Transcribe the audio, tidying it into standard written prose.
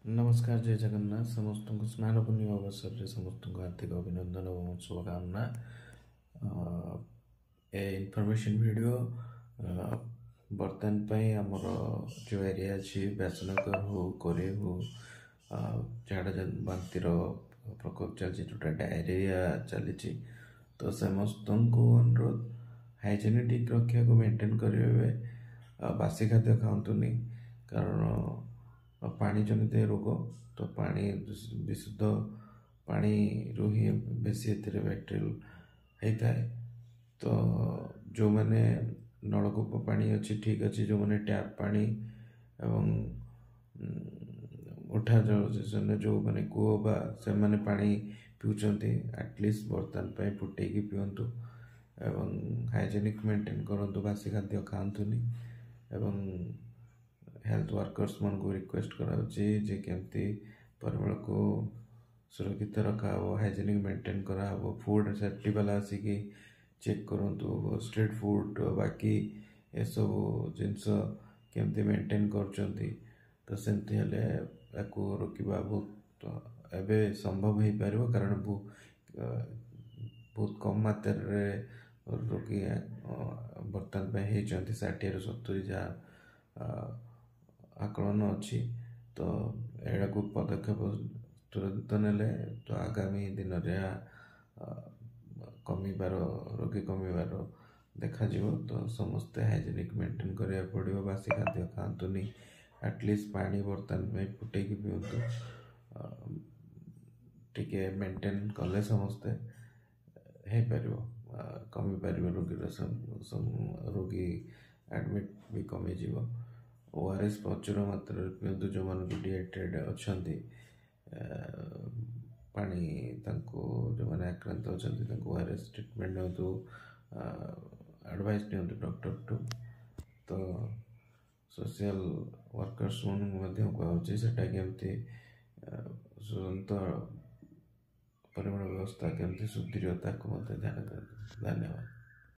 नमस्कार, जय जगन्नाथ। समस्त को स्नान पूर्णिमा अवसर में समस्त को हार्दिक अभिनंदन और शुभकामना। ए इनफॉरमेशन वीडियो बर्तन आमर जो एरिया अच्छी व्यासनगर हो कोरे हो झाड़ा बांतिर प्रकोप चलती जोटा डायरिया चली तो समस्त को अनुरोध हाइजेनिक रक्षा को मेंटेन करेंगे। बासी खाद्य खातुनि कारण पानी जनित रोग तो पानी विशुद्ध पानी रू ही बेसी बैक्टेरियल होता है। तो जो मैंने नलकूप पानी अच्छी ठीक अच्छे जो मैंने टैप पानी एवं उठा जल जो मैंने कूह बा से मैंने पानी पिउचंती एटलिस्ट बर्तन पे फुटे पिंतु एवं हाइजेनिक मेंटेन करंतु बासी खाद्य खातुनि एवं हेल्थ वर्कर्स मन को रिक्वेस्ट कराउची केमती परिमल को सुरक्षित रखा हो हाइजेनिक मेंटेन करा हो फूड सेफ्टी वाला आसिकी चेक करंतु स्ट्रीट फूड बाकी ये सब जिनस केमती मेंटेन करचंती तो सेमती हेले याकू रोकिबा बहुत एबे संभव हो पारिबो कारण बहुत कम मात्रा रे रोगी बर्तन पे होती 60 ରୁ 70 जहाँ आकलन अच्छी तो यहाँ को पदक्षेप तुरंत नेले तो आगामी दिन में कमिबार रोगी कमिबार देखा तो समस्ते हाइजेनिक मेंटेन करिया पड़ो। बासी खाद्य खातुनि एटलिस्ट पानी बर्तन में फुटे पिंतु टिके मेंटेन कले समस्ते हो पार कमी पार रोगी एडमिट भी कमी जीव। ओआरएस प्रचुर मात्रा पिंतु जो मान डिहाइड्रेट अच्छा पानी जो मैंने आक्रांत अच्छा ओआरएस ट्रिटमेंट नियंतु एडवाइस नियंतु डॉक्टर टू तो सोशल वर्कर्स मन कहुच्छे सेटा केमती स्वतंत्र परिमाण व्यवस्था केमती सुधीर ताकू ध्यान दियंतु। धन्यवाद।